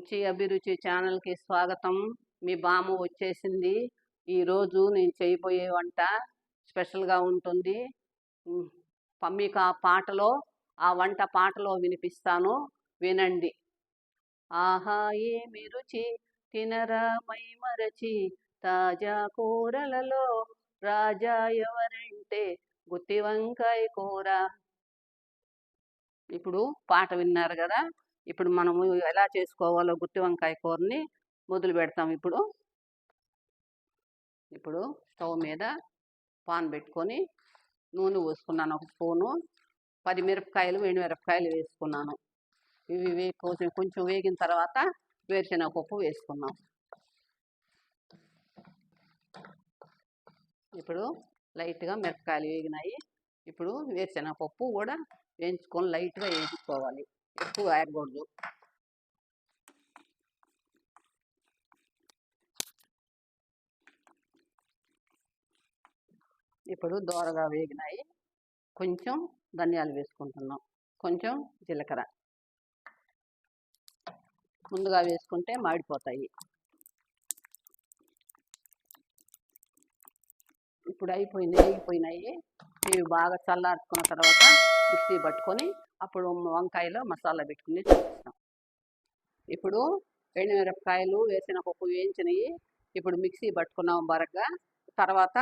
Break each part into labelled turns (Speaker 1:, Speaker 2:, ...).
Speaker 1: రుచి అభిరుచి ఛానల్కి స్వాగతం. మీ బామ్మ వచ్చేసింది. ఈరోజు నేను చేయబోయే వంట స్పెషల్గా ఉంటుంది. మీకు ఆ వంట పాటలో వినిపిస్తాను, వినండి. ఆహా ఏమి రుచి తినరా మై మరచి, తాజా కూరలలో రాజా ఎవరంటే గుత్తి వంకాయ కూర. ఇప్పుడు పాట విన్నారు కదా. ఇప్పుడు మనము ఎలా చేసుకోవాలో గుత్తి వంకాయ కూరని మొదలు పెడతాం. ఇప్పుడు స్టవ్ మీద పాన్ పెట్టుకొని నూనె పోసుకున్నాను. ఒక స్పూను 10 మిరపకాయలు, ఎండుమిరపకాయలు వేసుకున్నాను. ఇవి కొంచెం వేగిన తర్వాత వేరుశనగ పప్పు వేసుకున్నాం. ఇప్పుడు లైట్గా మిరపకాయలు వేగినాయి. ఇప్పుడు వేరుశనగ పప్పు కూడా వేయించుకొని లైట్గా వేయించుకోవాలి, ఎక్కువ వేయకూడదు. ఇప్పుడు దోరగా వేగినాయి. కొంచెం ధనియాలు వేసుకుంటున్నాం, కొంచెం జీలకర్ర. ముందుగా వేసుకుంటే మాడిపోతాయి. ఇప్పుడు వేగిపోయినాయి. ఇవి బాగా చల్లార్చుకున్న తర్వాత మిక్సీ పట్టుకొని అప్పుడు వంకాయలో మసాలా పెట్టుకుని చూపిస్తాం. ఇప్పుడు ఎండుమిరపకాయలు వేసిన పప్పు వేయించినవి ఇప్పుడు మిక్సీ పట్టుకున్నాం బరగ్గా. తర్వాత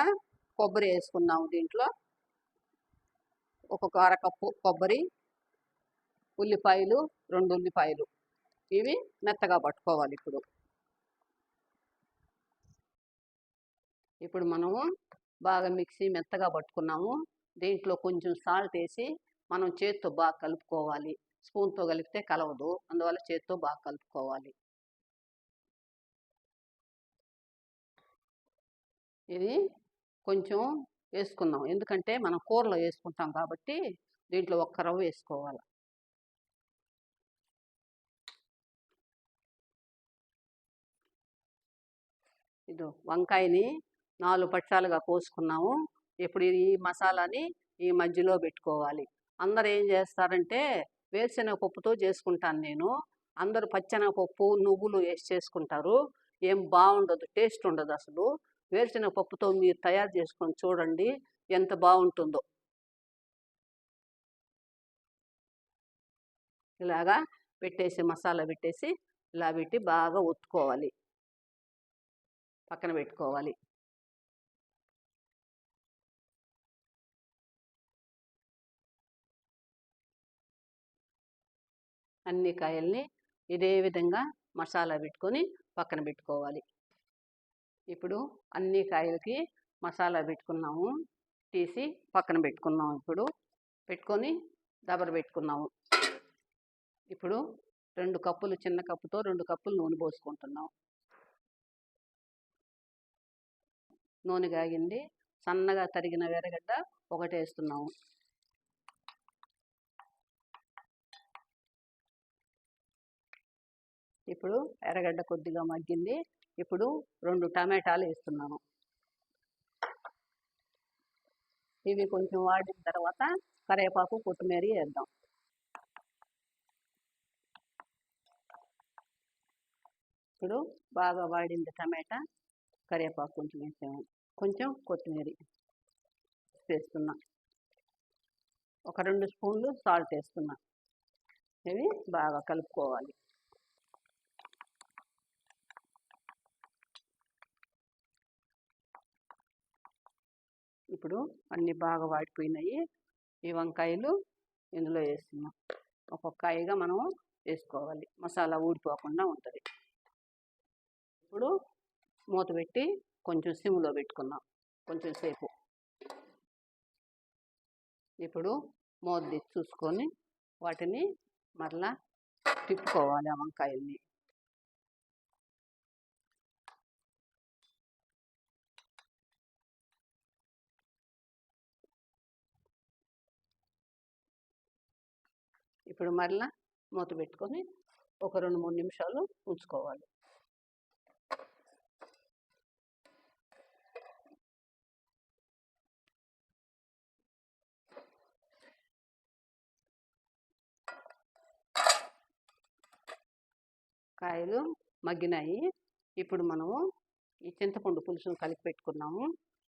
Speaker 1: కొబ్బరి వేసుకున్నాము. దీంట్లో ఒక అరకప్పు కొబ్బరి, ఉల్లిపాయలు 2 ఉల్లిపాయలు, ఇవి మెత్తగా పట్టుకోవాలి. ఇప్పుడు మనము బాగా మిక్సీ మెత్తగా పట్టుకున్నాము. దీంట్లో కొంచెం సాల్ట్ వేసి మనం చేత్తో బాగా కలుపుకోవాలి. స్పూన్తో కలిపితే కలవదు, అందువల్ల చేత్తో బాగా కలుపుకోవాలి. ఇది కొంచెం వేసుకున్నాం, ఎందుకంటే మనం కూరలో వేసుకుంటాం కాబట్టి దీంట్లో ఒక్క రవ్వ వేసుకోవాలి. ఇది వంకాయని 4 పక్షాలుగా కోసుకున్నాము. ఇప్పుడు ఈ మసాలాని ఈ మధ్యలో పెట్టుకోవాలి. అందరు ఏం చేస్తారంటే వేరుశనగ పప్పుతో చేసుకుంటాను నేను. అందరూ పచ్చెనగపప్పు, నువ్వులు వేసి చేసుకుంటారు. ఏం బాగుండదు, టేస్ట్ ఉండదు అసలు. వేరుశనగ పప్పుతో మీరు తయారు చేసుకొని చూడండి, ఎంత బాగుంటుందో. ఇలాగా పెట్టేసి మసాలా పెట్టేసి ఇలా పెట్టి బాగా ఒత్తుకోవాలి, పక్కన పెట్టుకోవాలి. అన్ని కాయల్ని ఇదే విధంగా మసాలా పెట్టుకొని పక్కన పెట్టుకోవాలి. ఇప్పుడు అన్ని కాయలకి మసాలా పెట్టుకున్నాము, తీసి పక్కన పెట్టుకున్నాము. ఇప్పుడు పెట్టుకొని దబర పెట్టుకున్నాము. ఇప్పుడు 2 కప్పులు, చిన్న కప్పుతో 2 కప్పులు నూనె పోసుకుంటున్నాం. నూనె కాగింది. సన్నగా తరిగిన ఎర్రగడ్డ ఒకటి వేస్తున్నాము. ఇప్పుడు ఎర్రగడ్డ కొద్దిగా మగ్గింది. ఇప్పుడు 2 టమాటాలు వేస్తున్నాను. ఇవి కొంచెం వాడిన తర్వాత కరివేపాకు, కొత్తిమీర వేద్దాం. ఇప్పుడు బాగా వాడింది టమాటా, కరివేపాకు కొంచెం వేసాము, కొంచెం కొత్తిమీర వేస్తున్నా, ఒక 2 స్పూన్లు సాల్ట్ వేస్తున్నా. ఇవి బాగా కలుపుకోవాలి. ఇప్పుడు అన్నీ బాగా వాడిపోయినాయి. ఈ వంకాయలు ఇందులో వేస్తున్నాం. ఒక్కొక్కాయగా మనం వేసుకోవాలి, మసాలా ఊడిపోకుండా ఉంటుంది. ఇప్పుడు మూత పెట్టి కొంచెం సిమ్లో పెట్టుకున్నాం కొంచెం సేపు. ఇప్పుడు మూత తీసి చూసుకొని వాటిని మరలా తిప్పుకోవాలి. ఆ వంకాయల్ని ఇప్పుడు మరలా మూత పెట్టుకొని ఒక 2-3 నిమిషాలు ఉంచుకోవాలి. కాయలు మగ్గినాయి. ఇప్పుడు మనము ఈ చింతపండు పులుసును కలిపి పెట్టుకున్నాము.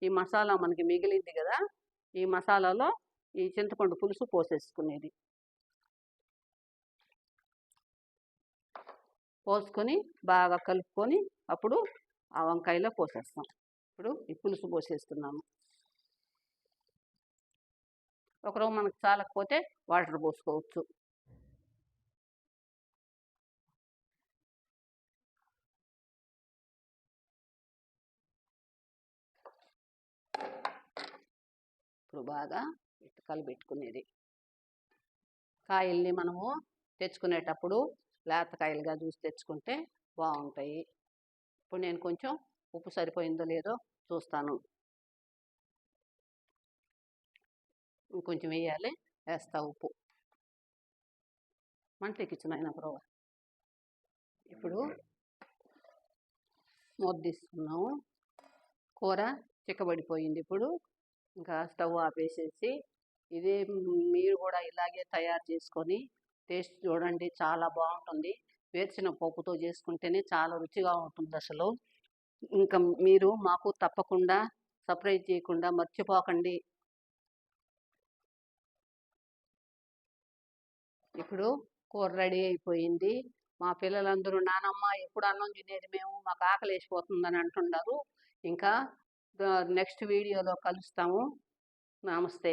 Speaker 1: ఈ మసాలా మనకి మిగిలింది కదా, ఈ మసాలాలో ఈ చింతపండు పులుసు పోసేసుకునేది. పోసుకొని బాగా కలుపుకొని అప్పుడు ఆ వంకాయలో పోసేస్తాం. ఇప్పుడు ఈ పులుసు పోసేస్తున్నాము. ఒకరోజు మనకు చాలకపోతే వాటర్ పోసుకోవచ్చు. ఇప్పుడు బాగా కలిపెట్టుకునేది. కాయల్ని మనము తెచ్చుకునేటప్పుడు లేత కాయలుగా చూసి తెచ్చుకుంటే బాగుంటాయి. ఇప్పుడు నేను కొంచెం ఉప్పు సరిపోయిందో లేదో చూస్తాను. ఇంకొంచెం వేయాలి, వేస్తా ఉప్పు. మంటెక్కించిన ఆయన బ్రో. ఇప్పుడు మూత తీసుకున్నాము. కూర చిక్కబడిపోయింది. ఇప్పుడు ఇంకా స్టవ్ ఆపేసేసి ఇదే మీరు కూడా ఇలాగే తయారు చేసుకొని టేస్ట్ చూడండి, చాలా బాగుంటుంది. వేరుశనగ పప్పుతో చేసుకుంటేనే చాలా రుచిగా ఉంటుంది అసలు. ఇంకా మీరు మాకు తప్పకుండా సబ్స్క్రైబ్ చేయకుండా మర్చిపోకండి. ఇప్పుడు కూర రెడీ అయిపోయింది. మా పిల్లలందరూ నానమ్మ ఎప్పుడు అన్నం తినేది మేము, మాకు ఆకలి వేసిపోతుందని అంటున్నారు. ఇంకా నెక్స్ట్ వీడియోలో కలుస్తాము. నమస్తే.